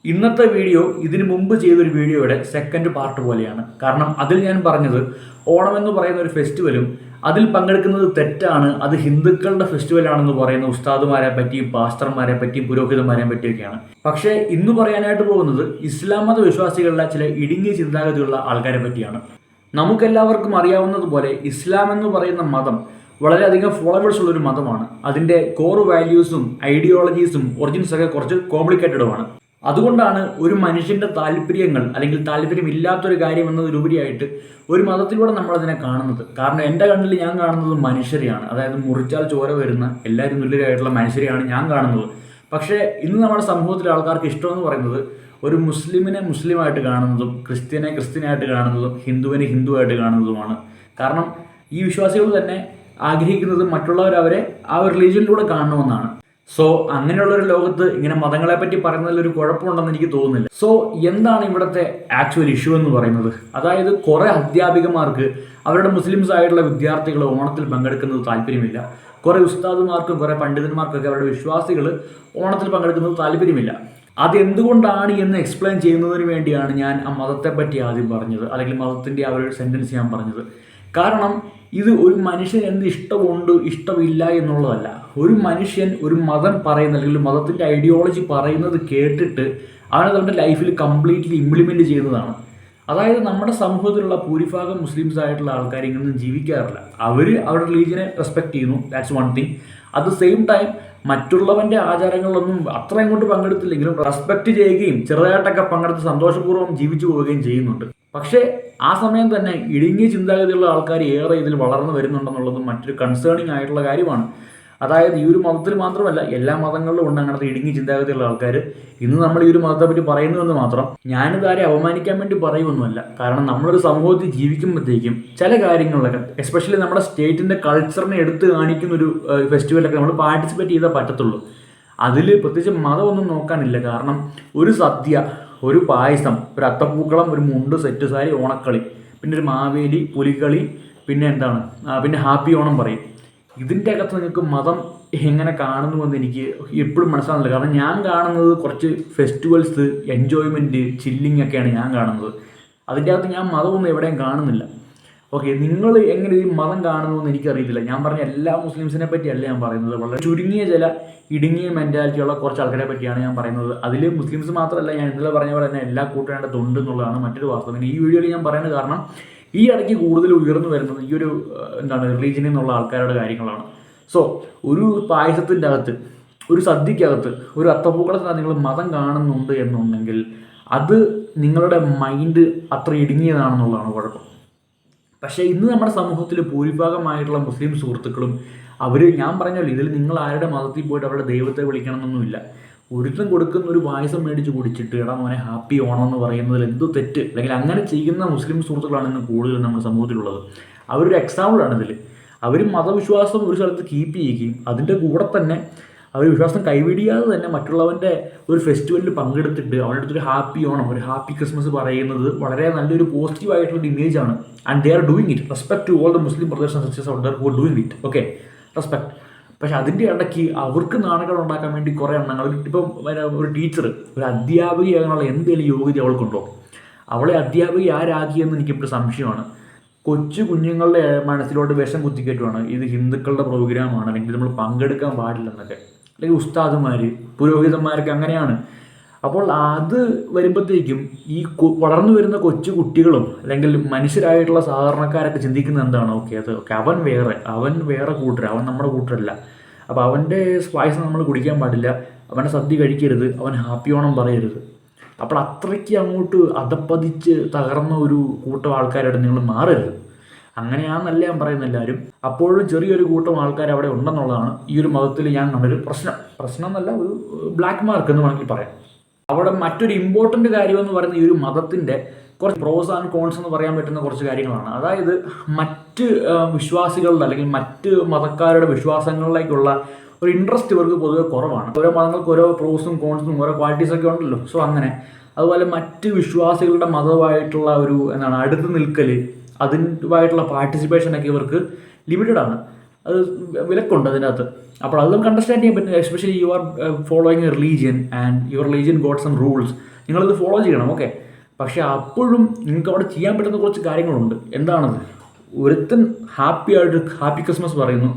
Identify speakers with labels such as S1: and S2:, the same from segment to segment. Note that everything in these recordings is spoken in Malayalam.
S1: ഇന്നത്തെ വീഡിയോ ഇതിനു മുമ്പ് ചെയ്തൊരു വീഡിയോയുടെ സെക്കൻഡ് പാർട്ട് പോലെയാണ്. കാരണം അതിൽ ഞാൻ പറഞ്ഞത് ഓണം എന്ന് പറയുന്ന ഒരു ഫെസ്റ്റിവലും അതിൽ പങ്കെടുക്കുന്നത് തെറ്റാണ്, അത് ഹിന്ദുക്കളുടെ ഫെസ്റ്റിവലാണെന്ന് പറയുന്ന ഉസ്താദുമാരെ പറ്റിയും പാസ്റ്റർമാരെ പറ്റിയും പുരോഹിതന്മാരെ പറ്റിയൊക്കെയാണ്. പക്ഷേ ഇന്ന് പറയാനായിട്ട് പോകുന്നത് ഇസ്ലാം മത വിശ്വാസികളുടെ ചില ഇടുങ്ങിയ ചിന്താഗതിയുള്ള ആൾക്കാരെ പറ്റിയാണ്. നമുക്കെല്ലാവർക്കും അറിയാവുന്നതുപോലെ ഇസ്ലാം എന്ന് പറയുന്ന മതം വളരെയധികം ഫോളോവേഴ്സ് ഉള്ളൊരു മതമാണ്. അതിൻ്റെ കോർ വാല്യൂസും ഐഡിയോളജീസും ഒറിജിൻസൊക്കെ കുറച്ച് കോംപ്ലിക്കേറ്റഡുമാണ്. അതുകൊണ്ടാണ് ഒരു മനുഷ്യൻ്റെ താല്പര്യങ്ങൾ അല്ലെങ്കിൽ താല്പര്യമില്ലാത്തൊരു കാര്യം എന്നതിലുപരിയായിട്ട് ഒരു മതത്തിലൂടെ നമ്മളതിനെ കാണുന്നത്. കാരണം എൻ്റെ കണ്ണിൽ ഞാൻ കാണുന്നത് മനുഷ്യരെയാണ്, അതായത് മുറിച്ചാൽ ചോര വരുന്ന എല്ലാവരും തുല്യരായിട്ടുള്ള മനുഷ്യരെയാണ് ഞാൻ കാണുന്നത്. പക്ഷേ ഇന്ന് നമ്മുടെ സമൂഹത്തിലെ ആൾക്കാർക്ക് ഇഷ്ടമെന്ന് പറയുന്നത് ഒരു മുസ്ലിമിനെ മുസ്ലിമായിട്ട് കാണുന്നതും ക്രിസ്ത്യനെ ക്രിസ്ത്യനായിട്ട് കാണുന്നതും ഹിന്ദുവിനെ ഹിന്ദുവായിട്ട് കാണുന്നതുമാണ്. കാരണം ഈ വിശ്വാസികൾ തന്നെ ആഗ്രഹിക്കുന്നത് മറ്റുള്ളവർ അവരെ ആ ഒരു റിലീജിയനിലൂടെ കാണണമെന്നാണ്. സോ അങ്ങനെയുള്ളൊരു ലോകത്ത് ഇങ്ങനെ മതങ്ങളെ പറ്റി പറയുന്നതിൽ ഒരു കുഴപ്പമുണ്ടെന്ന് എനിക്ക് തോന്നുന്നില്ല. സോ എന്താണ് ഇവിടുത്തെ ആക്ച്വൽ ഇഷ്യൂ എന്ന് പറയുന്നത്? അതായത് കുറേ അധ്യാപികമാർക്ക് അവരുടെ മുസ്ലിംസ് ആയിട്ടുള്ള വിദ്യാർത്ഥികൾ ഓണത്തിൽ പങ്കെടുക്കുന്നത് താല്പര്യമില്ല. കുറേ ഉസ്താദുമാർക്കും കുറേ പണ്ഡിതന്മാർക്കൊക്കെ അവരുടെ വിശ്വാസികൾ ഓണത്തിൽ പങ്കെടുക്കുന്നത് താല്പര്യമില്ല. അതെന്തുകൊണ്ടാണ് എന്ന് എക്സ്പ്ലെയിൻ ചെയ്യുന്നതിന് വേണ്ടിയാണ് ഞാൻ ആ മതത്തെ പറ്റി ആദ്യം പറഞ്ഞത്, അല്ലെങ്കിൽ മതത്തിൻ്റെ ആ ഒരു സെൻറ്റൻസ് ഞാൻ പറഞ്ഞത്. കാരണം ഇത് ഒരു മനുഷ്യൻ എന്ത് ഇഷ്ടമുണ്ട് ഇഷ്ടമില്ല എന്നുള്ളതല്ല. ഒരു മനുഷ്യൻ ഒരു മതം പറയുന്ന അല്ലെങ്കിൽ മതത്തിൻ്റെ ഐഡിയോളജി പറയുന്നത് കേട്ടിട്ട് അവനെ തൻ്റെ ലൈഫിൽ കംപ്ലീറ്റ്ലി ഇംപ്ലിമെൻറ്റ് ചെയ്യുന്നതാണ്. അതായത് നമ്മുടെ സമൂഹത്തിലുള്ള ഭൂരിഭാഗം മുസ്ലിംസ് ആയിട്ടുള്ള ആൾക്കാർ ഇങ്ങനൊന്നും ജീവിക്കാറില്ല. അവർ അവരുടെ റിലീജിയനെ റെസ്പെക്ട് ചെയ്യുന്നു, that's one thing. At the same time മറ്റുള്ളവൻ്റെ ആചാരങ്ങളിലൊന്നും അത്ര അങ്ങോട്ട് പങ്കെടുത്തില്ലെങ്കിലും റെസ്പെക്റ്റ് ചെയ്യുകയും ചെറുതായിട്ടൊക്കെ പങ്കെടുത്ത് സന്തോഷപൂർവ്വം ജീവിച്ചു പോവുകയും ചെയ്യുന്നുണ്ട്. പക്ഷേ ആ സമയം തന്നെ ഇടുങ്ങിയ ചിന്താഗതിയുള്ള ആൾക്കാർ ഏറെ ഇതിൽ വളർന്നു വരുന്നുണ്ടെന്നുള്ളതും മറ്റൊരു കൺസേണിങ് ആയിട്ടുള്ള കാര്യമാണ്. അതായത് ഈ ഒരു മതത്തിൽ മാത്രമല്ല, എല്ലാ മതങ്ങളിലും ഉണ്ട് അങ്ങനത്തെ ഇടുങ്ങിയ ചിന്താഗതിയുള്ള ആൾക്കാർ. ഇന്ന് നമ്മൾ ഈ ഒരു മതത്തെ പറ്റി പറയുന്നുവെന്ന് മാത്രം. ഞാനിതാരെ അപമാനിക്കാൻ വേണ്ടി പറയുമൊന്നുമല്ല. കാരണം നമ്മളൊരു സമൂഹത്തിൽ ജീവിക്കുമ്പോഴത്തേക്കും ചില കാര്യങ്ങളിലൊക്കെ, എസ്പെഷ്യലി നമ്മുടെ സ്റ്റേറ്റിൻ്റെ കൾച്ചറിനെ എടുത്ത് കാണിക്കുന്ന ഒരു ഫെസ്റ്റിവലൊക്കെ നമ്മൾ പാർട്ടിസിപ്പേറ്റ് ചെയ്താൽ പറ്റത്തുള്ളൂ. അതിൽ പ്രത്യേകിച്ച് മതമൊന്നും നോക്കാനില്ല. കാരണം ഒരു സദ്യ, ഒരു പായസം, ഒരു അത്തപ്പൂക്കളം, ഒരു മുണ്ട്, സെറ്റ് സാരി, ഓണക്കളി, പിന്നെ ഒരു മാവേലി, പുലിക്കളി, പിന്നെ എന്താണ്, പിന്നെ ഹാപ്പി ഓണം പറയും. ഇതിൻ്റെ അകത്ത് നിങ്ങൾക്ക് മതം എങ്ങനെ കാണുന്നുവെന്ന് എനിക്ക് എപ്പോഴും മനസ്സിലാകുന്നില്ല. കാരണം ഞാൻ കാണുന്നത് കുറച്ച് ഫെസ്റ്റിവൽസ്, എൻജോയ്മെൻറ്റ്, ചില്ലിങ് ഒക്കെയാണ് ഞാൻ കാണുന്നത്. അതിൻ്റെ അകത്ത് ഞാൻ മതമൊന്നും എവിടെയും കാണുന്നില്ല. ഓക്കെ, നിങ്ങൾ എങ്ങനെ ഈ മതം കാണുന്നുവെന്ന് എനിക്കറിയത്തില്ല. ഞാൻ പറഞ്ഞ എല്ലാ മുസ്ലിംസിനെ പറ്റിയല്ല ഞാൻ പറയുന്നത്. വളരെ ചുരുങ്ങിയ ചില ഇടുങ്ങിയ മെൻറ്റാലിറ്റിയുള്ള കുറച്ച് ആൾക്കാരെ പറ്റിയാണ് ഞാൻ പറയുന്നത്. അതിൽ മുസ്ലിംസ് മാത്രമല്ല, ഞാൻ ഇന്നലെ പറഞ്ഞ പോലെ തന്നെ എല്ലാ കൂട്ടേണ്ടത് ഉണ്ട് എന്നുള്ളതാണ് മറ്റൊരു വാസ്തവം. ഈ വീഡിയോയിൽ ഞാൻ പറയുന്നത് കാരണം ഈ ഇടയ്ക്ക് കൂടുതൽ ഉയർന്നു വരുന്നത് ഈ ഒരു റിലീജിയനിൽ നിന്നുള്ള ആൾക്കാരുടെ കാര്യങ്ങളാണ്. സോ ഒരു പായസത്തിൻ്റെ അകത്ത്, ഒരു സദ്യക്കകത്ത്, ഒരു അത്തപ്പൂക്കളത്തിനകത്ത് നിങ്ങൾ മതം കാണുന്നുണ്ട് എന്നുണ്ടെങ്കിൽ അത് നിങ്ങളുടെ മൈൻഡ് അത്ര ഇടുങ്ങിയതാണെന്നുള്ളതാണ് കുഴപ്പം. പക്ഷേ ഇന്ന് നമ്മുടെ സമൂഹത്തിൽ ഭൂരിഭാഗമായിട്ടുള്ള മുസ്ലിം സുഹൃത്തുക്കളും ഞാൻ പറഞ്ഞല്ലോ, ഇതിൽ നിങ്ങൾ ആരുടെ മതത്തിൽ പോയിട്ട് അവരുടെ ദൈവത്തെ വിളിക്കണമെന്നൊന്നുമില്ല. ഒരുത്തം കൊടുക്കുന്ന ഒരു പായസം മേടിച്ച് കുടിച്ചിട്ട് എടാ മോനെ ഹാപ്പി ഓണം എന്ന് പറയുന്നതിൽ എന്തോ തെറ്റ്, അല്ലെങ്കിൽ അങ്ങനെ ചെയ്യുന്ന മുസ്ലിം സുഹൃത്തുക്കളാണ് ഇന്ന് കൂടുതലും നമ്മുടെ സമൂഹത്തിലുള്ളത്. അവരൊരു എക്സാമ്പിളാണ് ഇതിൽ. അവർ മതവിശ്വാസം ഒരു സ്ഥലത്ത് കീപ്പ് ചെയ്യുകയും അതിൻ്റെ കൂടെ തന്നെ അവർ വിശ്വാസം കൈവിടിയാതെ തന്നെ മറ്റുള്ളവൻ്റെ ഒരു ഫെസ്റ്റിവലിൽ പങ്കെടുത്തിട്ട് അവരുടെ അടുത്തൊരു ഹാപ്പി ഓണം, ഒരു ഹാപ്പി ക്രിസ്മസ് പറയുന്നത് വളരെ നല്ലൊരു പോസിറ്റീവായിട്ടുള്ള ഇമേജാണ്. And they are doing it. Respect to all the Muslim brothers and sisters out there who are doing it. Okay, respect. പക്ഷെ അതിൻ്റെ ഇടയ്ക്ക് അവർക്ക് നാണങ്ങൾ ഉണ്ടാക്കാൻ വേണ്ടി കുറേ എണ്ണങ്ങൾ, ഇപ്പം ഒരു ടീച്ചർ, ഒരു അധ്യാപികയാകാനുള്ള എന്തെങ്കിലും യോഗ്യത അവൾക്കുണ്ടോ? അവളെ അധ്യാപിക ആരാക്കിയെന്ന് എനിക്കിപ്പോൾ സംശയമാണ്. കൊച്ചു കുഞ്ഞുങ്ങളുടെ മനസ്സിലോട്ട് വിഷം കുത്തിക്കയറ്റുവാണ് ഇത് ഹിന്ദുക്കളുടെ പ്രോഗ്രാമാണ്, അല്ലെങ്കിൽ നമ്മൾ പങ്കെടുക്കാൻ പാടില്ലെന്നൊക്കെ. അല്ലെങ്കിൽ ഉസ്താദുമാർ, പുരോഹിതന്മാരൊക്കെ അങ്ങനെയാണ്. അപ്പോൾ അത് വരുമ്പോഴത്തേക്കും ഈ വളർന്നു വരുന്ന കൊച്ചു കുട്ടികളും അല്ലെങ്കിൽ മനുഷ്യരായിട്ടുള്ള സാധാരണക്കാരൊക്കെ ചിന്തിക്കുന്നത് എന്താണ്? ഓക്കെ അവൻ വേറെ കൂട്ടർ, അവൻ നമ്മുടെ കൂട്ടരല്ല. അപ്പോൾ അവൻ്റെ പായസം നമ്മൾ കുടിക്കാൻ പാടില്ല, അവൻ്റെ സദ്യ കഴിക്കരുത്, അവൻ ഹാപ്പി ഓണം പറയരുത്. അപ്പോൾ അത്രയ്ക്ക് അങ്ങോട്ട് അതപ്പതിച്ച് തകർന്ന ഒരു കൂട്ടം ആൾക്കാരായിട്ട് നിങ്ങൾ മാറരുത്. അങ്ങനെയാണെന്നല്ല ഞാൻ പറയുന്ന എല്ലാവരും. അപ്പോഴും ചെറിയൊരു കൂട്ടം ആൾക്കാർ അവിടെ ഉണ്ടെന്നുള്ളതാണ് ഈ ഒരു മതത്തിൽ ഞാൻ കണ്ടൊരു പ്രശ്നം എന്നല്ല, ഒരു ബ്ലാക്ക് മാർക്ക് എന്ന് വേണമെങ്കിൽ പറയാം. അവിടെ മറ്റൊരു ഇമ്പോർട്ടൻ്റ് കാര്യമെന്ന് പറയുന്ന ഈ ഒരു മതത്തിൻ്റെ കുറച്ച് പ്രോസ് ആൻഡ് കോൺസ് എന്ന് പറയാൻ പറ്റുന്ന കുറച്ച് കാര്യങ്ങളാണ്. അതായത് മറ്റ് വിശ്വാസികളുടെ അല്ലെങ്കിൽ മറ്റ് മതക്കാരുടെ വിശ്വാസങ്ങളിലേക്കുള്ള ഒരു ഇൻട്രസ്റ്റ് ഇവർക്ക് പൊതുവെ കുറവാണ്. ഓരോ മതങ്ങൾക്ക് ഓരോ പ്രോസും കോൺസും ഓരോ ക്വാളിറ്റീസൊക്കെ ഉണ്ടല്ലോ. സോ അങ്ങനെ അതുപോലെ മറ്റ് വിശ്വാസികളുടെ മതമായിട്ടുള്ള ഒരു അടുത്ത് നിൽക്കൽ, അതിൻ്റെതായിട്ടുള്ള പാർട്ടിസിപ്പേഷനൊക്കെ ഇവർക്ക് ലിമിറ്റഡ് ആണ്. അത് വിലക്കുണ്ട് അതിനകത്ത്. അപ്പോൾ അത് നമുക്ക് അണ്ടർസ്റ്റാൻഡ് ചെയ്യാൻ പറ്റും. Especially you are following a religion and your religion got some rules. നിങ്ങളത് ഫോളോ ചെയ്യണം, ഓക്കെ. പക്ഷേ അപ്പോഴും നിങ്ങൾക്ക് അവിടെ ചെയ്യാൻ പറ്റുന്ന കുറച്ച് കാര്യങ്ങളുണ്ട്. എന്താണത്? ഒരുത്തൻ ഹാപ്പി ക്രിസ്മസ് പറയുന്നു,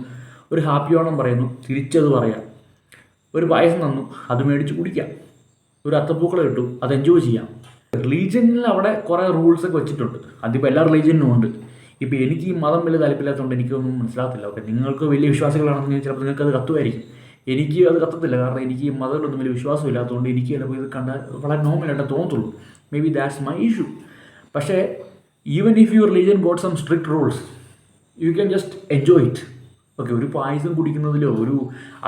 S1: ഒരു ഹാപ്പി ഓണം പറയുന്നു, തിരിച്ചത് പറയാം. ഒരു പായസം തന്നു, അത് മേടിച്ച് കുടിക്കാം. ഒരു അത്തപ്പൂക്കൾ കിട്ടും, അത് എൻജോയ് ചെയ്യാം. റിലീജിയനിൽ അവിടെ കുറേ റൂൾസൊക്കെ വെച്ചിട്ടുണ്ട്. അതിപ്പോൾ എല്ലാ റിലീജിയനും ഉണ്ട്. ഇപ്പോൾ എനിക്ക് ഈ മതം വലിയ താല്പര്യമില്ലാത്തതുകൊണ്ട് എനിക്കൊന്നും മനസ്സിലാകത്തില്ല. ഓക്കെ, നിങ്ങൾക്ക് വലിയ വിശ്വാസികളാണെന്ന് ചിലപ്പോൾ നിങ്ങൾക്ക് അത് കത്തുമായിരിക്കും. എനിക്ക് അത് കത്തത്തില്ല, കാരണം എനിക്ക് ഈ മതങ്ങളൊന്നും വലിയ വിശ്വാസമില്ലാത്തതുകൊണ്ട് എനിക്ക് ചിലപ്പോൾ ഇത് കണ്ടാൽ വളരെ നോർമലായിട്ട് തോന്നത്തുള്ളൂ. Maybe that's my issue. പക്ഷേ even if your religion got some strict rules, you can just enjoy it. Okay, ഒരു പായസം കുടിക്കുന്നതിലോ ഒരു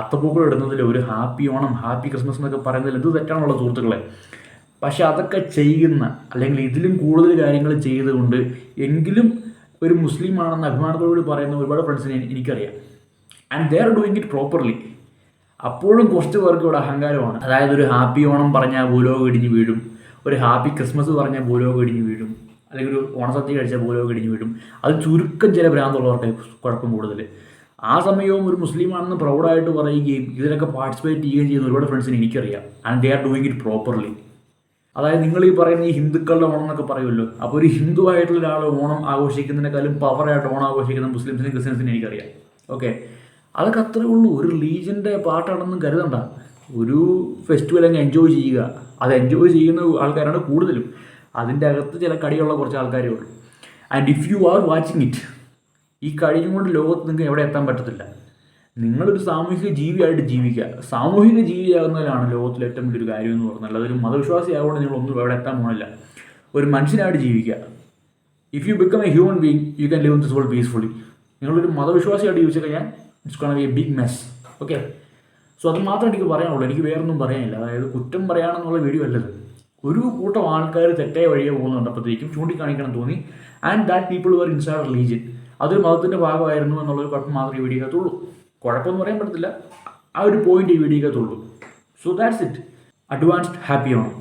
S1: അത്തപ്പൂക്കൾ ഇടുന്നതിലോ ഒരു ഹാപ്പി ഓണം, ഹാപ്പി ക്രിസ്മസ് എന്നൊക്കെ പറയുന്നതിൽ എന്ത് തെറ്റാണുള്ള സുഹൃത്തുക്കളെ. പക്ഷെ അതൊക്കെ ചെയ്യുന്ന, അല്ലെങ്കിൽ ഇതിലും കൂടുതൽ കാര്യങ്ങൾ ചെയ്തുകൊണ്ട് എങ്കിലും ഒരു മുസ്ലിം ആണെന്ന് അഭിമാനത്തോടുകൂടി പറയുന്ന ഒരുപാട് ഫ്രണ്ട്സിനെ എനിക്കറിയാം. And they are doing it properly. അപ്പോഴും കുറച്ച് പേർക്ക് ഇവിടെ അഹങ്കാരമാണ്. അതായത് ഒരു ഹാപ്പി ഓണം പറഞ്ഞാൽ ഭൂലോകം ഇടിഞ്ഞ് വീഴും, ഒരു ഹാപ്പി ക്രിസ്മസ് പറഞ്ഞാൽ ഭൂലോകം ഇടിഞ്ഞ് വീഴും, അല്ലെങ്കിൽ ഒരു ഓണസദ്യ കഴിച്ചാൽ ഭൂലോകം ഇടിഞ്ഞ് വീഴും. അത് ചുരുക്കം ചില ഭ്രാന്തുള്ളവർക്ക് കുഴപ്പം കൂടുതൽ. ആ സമയവും ഒരു മുസ്ലിമാണെന്ന് പ്രൗഡായിട്ട് പറയുകയും ഇതിലൊക്കെ പാർട്ടിസിപ്പേറ്റ് ചെയ്യുകയും ചെയ്യുന്ന ഒരുപാട് ഫ്രണ്ട്സിന് എനിക്കറിയാം. And they are doing it properly. അതായത് നിങ്ങൾ ഈ പറയുന്ന ഈ ഹിന്ദുക്കളുടെ ഓണം എന്നൊക്കെ പറയുമല്ലോ, അപ്പോൾ ഒരു ഹിന്ദു ആയിട്ടുള്ള ഒരാൾ ഓണം ആഘോഷിക്കുന്നതിനേക്കാളും പവറായിട്ട് ഓണം ആഘോഷിക്കുന്ന മുസ്ലിംസിനും ക്രിസ്ത്യൻസിനും എനിക്കറിയാം. ഓക്കെ, അതൊക്കെ അത്രേ ഉള്ളൂ. ഒരു റിലീജിയൻ്റെ പാട്ടാണെന്നും കരുതണ്ട. ഒരു ഫെസ്റ്റിവൽ അങ്ങ് എൻജോയ് ചെയ്യുക. അത് എൻജോയ് ചെയ്യുന്ന ആൾക്കാരാണ് കൂടുതലും. അതിൻ്റെ അകത്ത് ചില കടിയുള്ള കുറച്ച് ആൾക്കാരേ ഉള്ളൂ. And if you are watching it, ഈ കഴിഞ്ഞുകൊണ്ട് ലോകത്ത് നിങ്ങൾക്ക് എവിടെ എത്താൻ പറ്റത്തില്ല. നിങ്ങളൊരു സാമൂഹിക ജീവിയായിട്ട് ജീവിക്കുക. സാമൂഹിക ജീവിയാകുന്നതിലാണ് ലോകത്തിലെ ഏറ്റവും വലിയൊരു കാര്യം എന്ന് പറഞ്ഞാൽ. അതൊരു മതവിശ്വാസി ആയതുകൊണ്ട് നിങ്ങളൊന്നും എവിടെ എത്താൻ പോകണില്ല. ഒരു മനുഷ്യനായിട്ട് ജീവിക്കുക. If you become a human being, you can live in this world peacefully. നിങ്ങളൊരു മതവിശ്വാസിയായിട്ട് ജീവിച്ചു കഴിഞ്ഞാൽ it's gonna be a big mess. Okay, so അത് മാത്രമേ എനിക്ക് പറയാനുള്ളൂ. എനിക്ക് വേറൊന്നും പറയാനില്ല. അതായത് കുറ്റം പറയാനെന്നുള്ള വീഡിയോ അല്ലത്. ഒരു കൂട്ടം ആൾക്കാർ തെറ്റായ വഴിയെ പോകുന്നുണ്ടപ്പോഴത്തേക്കും ചൂണ്ടിക്കാണിക്കണം തോന്നി. And that people were inside religion. അതൊരു മതത്തിൻ്റെ ഭാഗമായിരുന്നു എന്നുള്ളൊരു കുഴപ്പം മാത്രമേ ഈ വീഡിയോക്കകത്തുള്ളൂ. കുഴപ്പമൊന്നും പറയാൻ പറ്റത്തില്ല, ആ ഒരു പോയിന്റ് ഈ വീഡിയോക്കകത്തുള്ളൂ. So that's it. Advanced happy Onam.